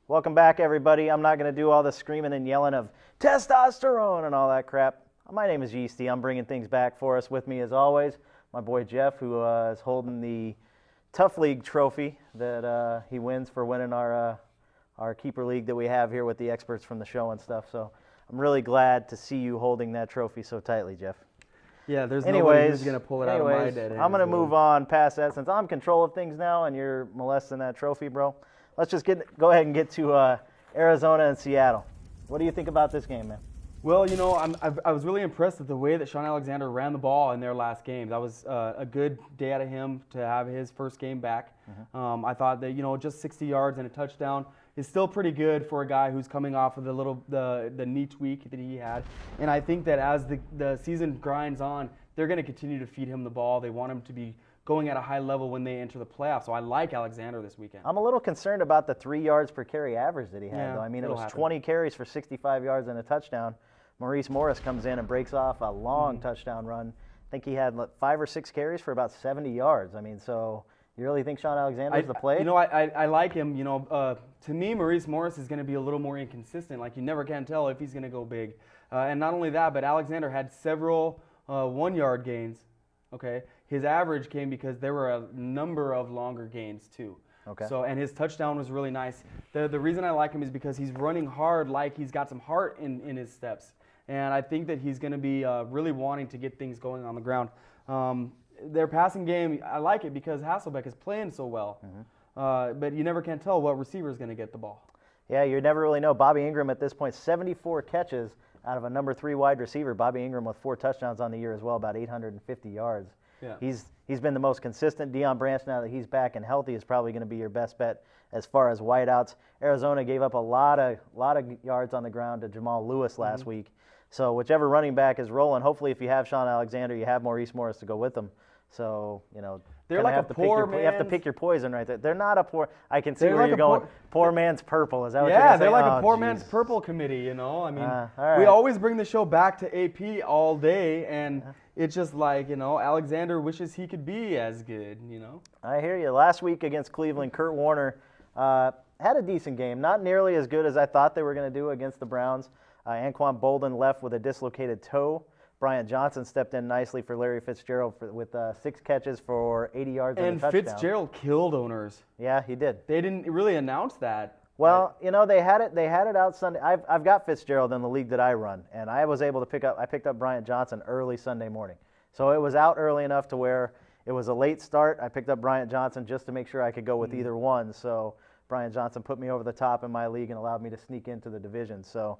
Welcome back, everybody. I'm not going to do all the screaming and yelling of testosterone and all that crap. My name is Yeasty. I'm bringing things back for us. With me, as always, my boy Jeff, who is holding the Tough League trophy that he wins for winning our keeper league that we have here with the experts from the show and stuff. So I'm really glad to see you holding that trophy so tightly, Jeff. Yeah, there's nobody who's going to pull it out of my dead end. I'm going to move on past that since I'm in control of things now and you're molesting that trophy, bro. Let's just go ahead and get to Arizona and Seattle. What do you think about this game, man? Well, you know, I was really impressed with the way that Sean Alexander ran the ball in their last game. That was a good day out of him to have his first game back. Mm-hmm. I thought that, you know, just 60 yards and a touchdown is still pretty good for a guy who's coming off of the knee tweak that he had. And I think that as the season grinds on, they're going to continue to feed him the ball. They want him to be going at a high level when they enter the playoffs. So I like Alexander this weekend. I'm a little concerned about the 3 yards per carry average that he had, though. I mean, it was 20 carries for 65 yards and a touchdown. Maurice Morris comes in and breaks off a long touchdown run. I think he had 5 or 6 carries for about 70 yards. I mean, so you really think Sean Alexander's the play? You know, I like him. You know, to me, Maurice Morris is going to be a little more inconsistent. Like, you never can tell if he's going to go big. And not only that, but Alexander had several 1-yard gains. Okay, his average came because there were a number of longer gains too. Okay. So, and his touchdown was really nice. The reason I like him is because he's running hard, like he's got some heart in his steps. And I think that he's going to be really wanting to get things going on the ground. Their passing game, I like it because Hasselbeck is playing so well. Mm-hmm. But you never can tell what receiver is going to get the ball. Yeah, you never really know. Bobby Ingram at this point, 74 catches out of a number 3 wide receiver. Bobby Ingram with 4 touchdowns on the year as well, about 850 yards. Yeah. He's been the most consistent. Deion Branch, now that he's back and healthy, is probably going to be your best bet as far as wideouts. Arizona gave up a lot of yards on the ground to Jamal Lewis last week. So whichever running back is rolling, hopefully if you have Sean Alexander, you have Maurice Morris to go with them. So, you know, they're like you have to pick your poison right there. They're not a poor. I can see where you're going. Poor man's purple. Is that what you're saying? Yeah, they're like a poor man's purple committee, you know. I mean, we always bring the show back to AP all day, and it's just like, you know, Alexander wishes he could be as good, you know. I hear you. Last week against Cleveland, Kurt Warner had a decent game. Not nearly as good as I thought they were going to do against the Browns. Anquan Bolden left with a dislocated toe. Bryant Johnson stepped in nicely for Larry Fitzgerald with 6 catches for 80 yards and a touchdown. And Fitzgerald killed owners. Yeah, he did. They didn't really announce that. Well, you know, they had it out Sunday. I've got Fitzgerald in the league that I run, and I was able to picked up Bryant Johnson early Sunday morning. So it was out early enough to where it was a late start. I picked up Bryant Johnson just to make sure I could go with either one. So Bryant Johnson put me over the top in my league and allowed me to sneak into the division. So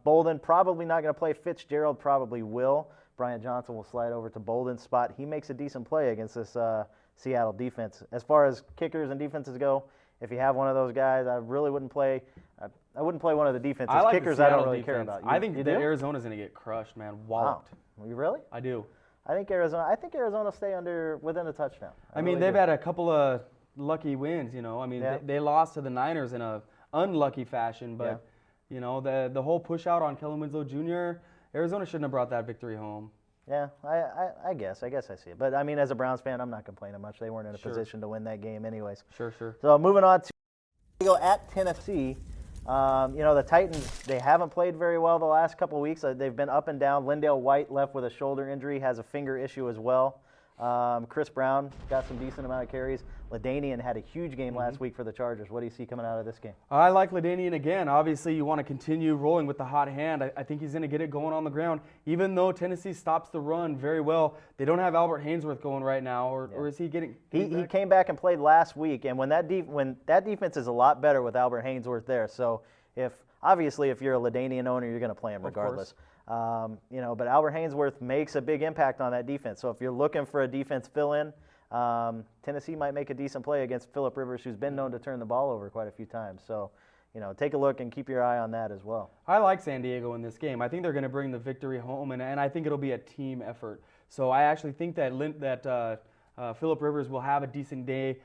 Bolden probably not going to play. Fitzgerald probably will. Bryant Johnson will slide over to Bolden's spot. He makes a decent play against this Seattle defense. As far as kickers and defenses go, if you have one of those guys, I really wouldn't play. I wouldn't play one of the defenses. I like kickers, I don't really care about. I think that Arizona's going to get crushed, man. Walloped. Wow. You really? I do. I think Arizona stay within a touchdown. I mean, they've had a couple of lucky wins. You know, I mean, they lost to the Niners in a unlucky fashion, but. Yeah. You know, the whole push out on Kellen Winslow Jr., Arizona shouldn't have brought that victory home. Yeah, I guess I see it. But, I mean, as a Browns fan, I'm not complaining much. They weren't in a position to win that game anyways. Sure. So, moving on to go at Tennessee. You know, the Titans, they haven't played very well the last couple of weeks. They've been up and down. Lindale White left with a shoulder injury, has a finger issue as well. Chris Brown got some decent amount of carries. LaDainian had a huge game last week for the Chargers. What do you see coming out of this game? I like LaDainian again. Obviously, you want to continue rolling with the hot hand. I think he's going to get it going on the ground. Even though Tennessee stops the run very well, they don't have Albert Haynesworth going right now, or is he getting? He came back and played last week, and when that defense is a lot better with Albert Haynesworth there. So if you're a LaDainian owner, you're going to play him regardless. You know, but Albert Haynesworth makes a big impact on that defense. So if you're looking for a defense fill-in, Tennessee might make a decent play against Phillip Rivers, who's been known to turn the ball over quite a few times. So, you know, take a look and keep your eye on that as well. I like San Diego in this game. I think they're going to bring the victory home, and I think it'll be a team effort. So I actually think that Phillip Rivers will have a decent day,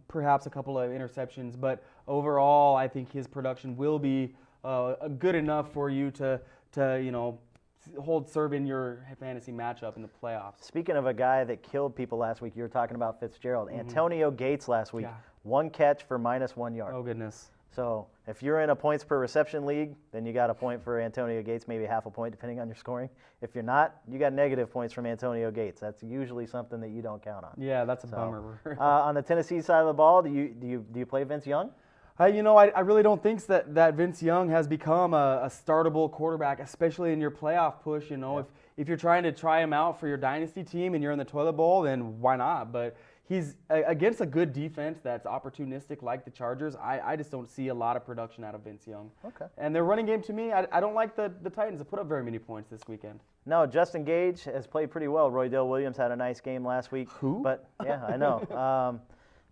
perhaps a couple of interceptions, but overall I think his production will be good enough for you to you know, serve in your fantasy matchup in the playoffs. Speaking of a guy that killed people last week, you were talking about Fitzgerald. Antonio Gates last week, 1 catch for -1 yard. Oh, goodness. So if you're in a points per reception league, then you got a point for Antonio Gates, maybe half a point depending on your scoring. If you're not, you got negative points from Antonio Gates. That's usually something that you don't count on. Yeah, that's a bummer. On the Tennessee side of the ball, do you play Vince Young? I really don't think that Vince Young has become a startable quarterback, especially in your playoff push. If you're trying to try him out for your dynasty team and you're in the toilet bowl, then why not? But he's against a good defense that's opportunistic like the Chargers. I just don't see a lot of production out of Vince Young. Okay. And their running game, to me, I don't like the Titans to put up very many points this weekend. No, Justin Gage has played pretty well. Roy Dale Williams had a nice game last week. Who? But yeah, I know.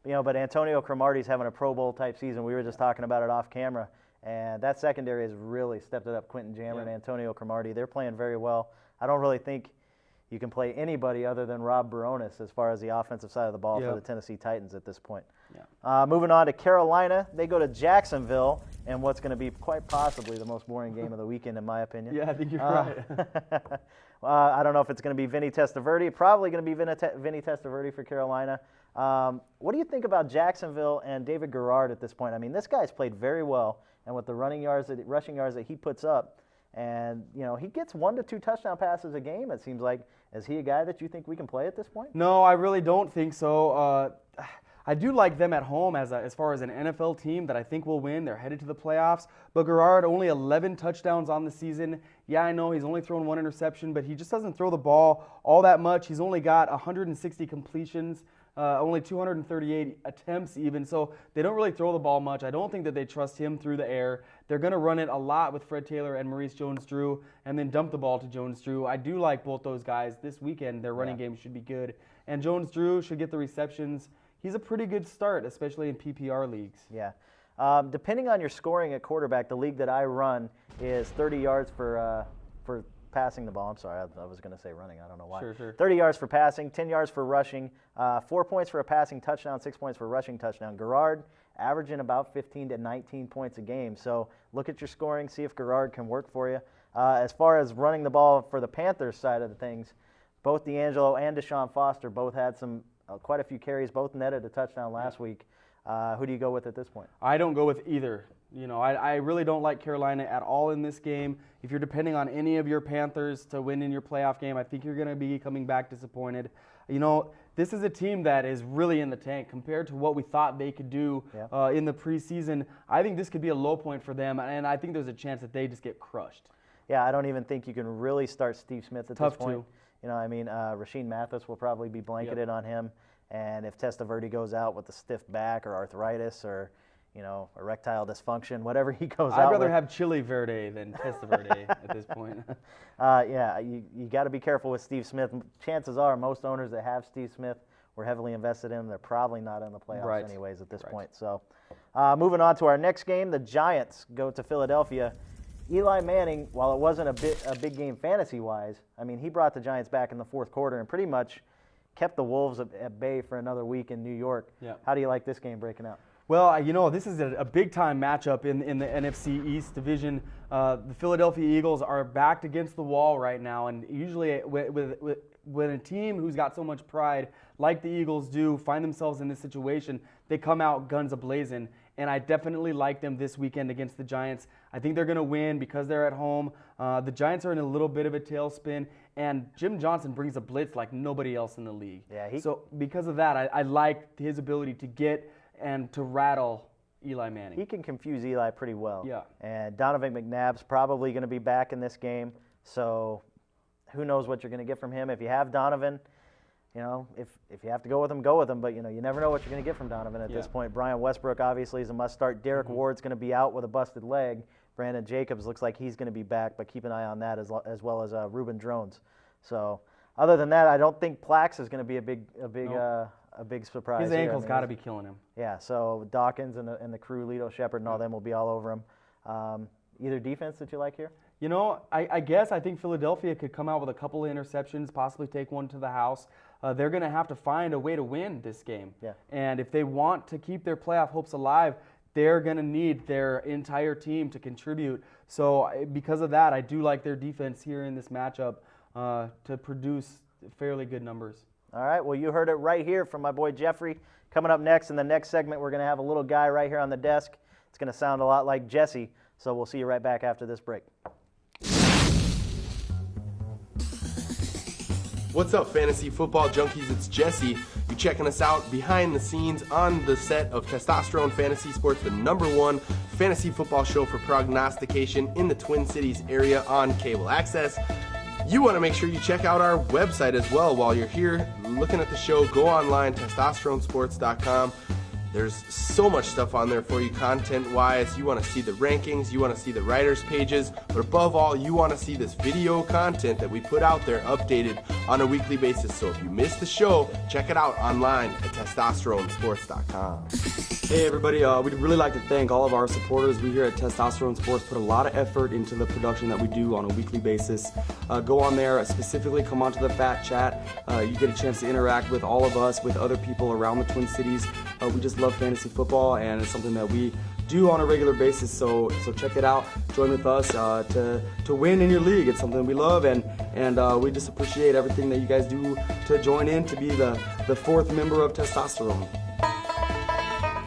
But Antonio Cromartie's having a Pro Bowl type season. We were just talking about it off camera, and that secondary has really stepped it up. Quentin Jammer and Antonio Cromartie, they're playing very well. I don't really think you can play anybody other than Rob Baronis as far as the offensive side of the ball for the Tennessee Titans at this point. Yeah. Moving on to Carolina, they go to Jacksonville, and what's going to be quite possibly the most boring game of the weekend, in my opinion. Yeah, I think you're right. I don't know if it's going to be Vinny Testaverde. Probably going to be Vinny Testaverde for Carolina. What do you think about Jacksonville and David Garrard at this point? I mean, this guy's played very well, and with the rushing yards that he puts up, and he gets 1 to 2 touchdown passes a game. It seems like. Is he a guy that you think we can play at this point? No, I really don't think so. I do like them at home as far as an NFL team that I think will win. They're headed to the playoffs. But Garrard, only 11 touchdowns on the season. Yeah, I know he's only thrown 1 interception, but he just doesn't throw the ball all that much. He's only got 160 completions. Only 238 attempts even, so they don't really throw the ball much. I don't think that they trust him through the air. They're going to run it a lot with Fred Taylor and Maurice Jones-Drew and then dump the ball to Jones-Drew. I do like both those guys. This weekend, their running game should be good. And Jones-Drew should get the receptions. He's a pretty good start, especially in PPR leagues. Yeah. Depending on your scoring at quarterback, the league that I run is 30 yards for passing the ball. I'm sorry, I was going to say running. I don't know why. Sure. 30 yards for passing, 10 yards for rushing, 4 points for a passing touchdown, 6 points for a rushing touchdown. Garrard averaging about 15 to 19 points a game. So look at your scoring, see if Garrard can work for you. As far as running the ball for the Panthers side of the things, both D'Angelo and Deshaun Foster both had quite a few carries, both netted a touchdown last week. Who do you go with at this point? I don't go with either. I really don't like Carolina at all in this game. If you're depending on any of your Panthers to win in your playoff game, I think you're going to be coming back disappointed. This is a team that is really in the tank compared to what we thought they could do in the preseason. I think this could be a low point for them, and I think there's a chance that they just get crushed. Yeah, I don't even think you can really start Steve Smith at this point. Too. Rasheed Mathis will probably be blanketed on him, and if Testaverde goes out with a stiff back or arthritis or erectile dysfunction, whatever he goes out with. I'd rather have Chili Verde than Testaverde at this point. You got to be careful with Steve Smith. Chances are most owners that have Steve Smith were heavily invested in. They're probably not in the playoffs anyways at this point. So moving on to our next game, the Giants go to Philadelphia. Eli Manning, while it wasn't a big game fantasy-wise, I mean, he brought the Giants back in the fourth quarter and pretty much kept the Wolves at bay for another week in New York. Yeah. How do you like this game breaking out? Well, this is a big-time matchup in the NFC East division. The Philadelphia Eagles are backed against the wall right now, and usually when a team who's got so much pride, like the Eagles do, find themselves in this situation, they come out guns a-blazing, and I definitely like them this weekend against the Giants. I think they're going to win because they're at home. The Giants are in a little bit of a tailspin, and Jim Johnson brings a blitz like nobody else in the league. Yeah, so because of that, I like his ability to get and to rattle Eli Manning. He can confuse Eli pretty well. Yeah. And Donovan McNabb's probably going to be back in this game, so who knows what you're going to get from him. If you have Donovan, if you have to go with him, go with him. But, you never know what you're going to get from Donovan at this point. Brian Westbrook obviously is a must-start. Derek Ward's going to be out with a busted leg. Brandon Jacobs looks like he's going to be back, but keep an eye on that as well as Reuben Drones. So other than that, I don't think Plax is going to be a big surprise. His ankle's got to be killing him. Yeah, so Dawkins and the crew, Lito Shepard and all them will be all over him. Either defense that you like here? I guess I think Philadelphia could come out with a couple of interceptions, possibly take one to the house. They're going to have to find a way to win this game. Yeah. And if they want to keep their playoff hopes alive, they're going to need their entire team to contribute. So because of that, I do like their defense here in this matchup to produce fairly good numbers. All right, well, you heard it right here from my boy Jeffrey. Coming up next, in the next segment, we're going to have a little guy right here on the desk. It's going to sound a lot like Jesse, so we'll see you right back after this break. What's up, fantasy football junkies? It's Jesse. You're checking us out behind the scenes on the set of Testosterone Fantasy Sports, the #1 fantasy football show for prognostication in the Twin Cities area on cable access. You want to make sure you check out our website as well while you're here looking at the show. Go online, testosteronesports.com. There's so much stuff on there for you content-wise. You want to see the rankings, you want to see the writers' pages, but above all, you want to see this video content that we put out there updated on a weekly basis. So if you missed the show, check it out online at testosteronesports.com. Hey everybody, we'd really like to thank all of our supporters. We here at Testosterone Sports put a lot of effort into the production that we do on a weekly basis. Go on there, specifically come onto the Fat Chat. You get a chance to interact with all of us, with other people around the Twin Cities. We just love fantasy football, and it's something that we do on a regular basis, so check it out. Join with us to win in your league. It's something we love, and we just appreciate everything that you guys do to join in to be the fourth member of Testosterone.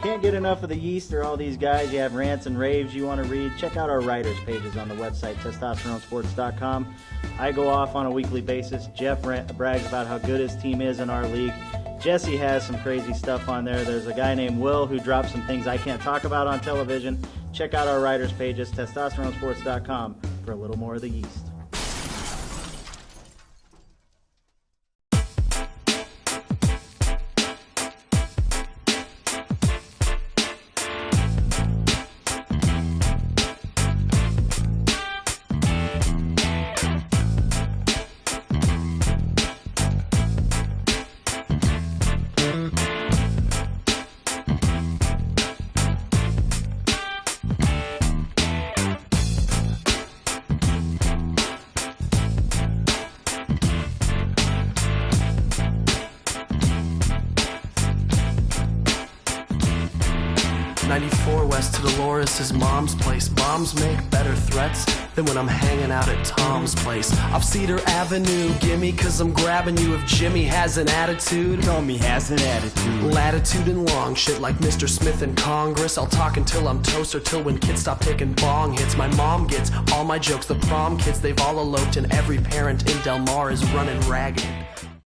Can't get enough of the yeast or all these guys. You have rants and raves you want to read. Check out our writers' pages on the website, testosteronesports.com. I go off on a weekly basis. Jeff brags about how good his team is in our league. Jesse has some crazy stuff on there. There's a guy named Will who drops some things I can't talk about on television. Check out our writers' pages, testosteronesports.com, for a little more of the yeast. 94 West to Dolores is Mom's place. Moms make better threats than when I'm hanging out at Tom's place. Off Cedar Avenue, gimme, cause I'm grabbing you. If Jimmy has an attitude, Tommy has an attitude. Latitude and long shit like Mr. Smith in Congress. I'll talk until I'm toast or till when kids stop taking bong hits. My mom gets all my jokes. The prom kids, they've all eloped, and every parent in Del Mar is running ragged.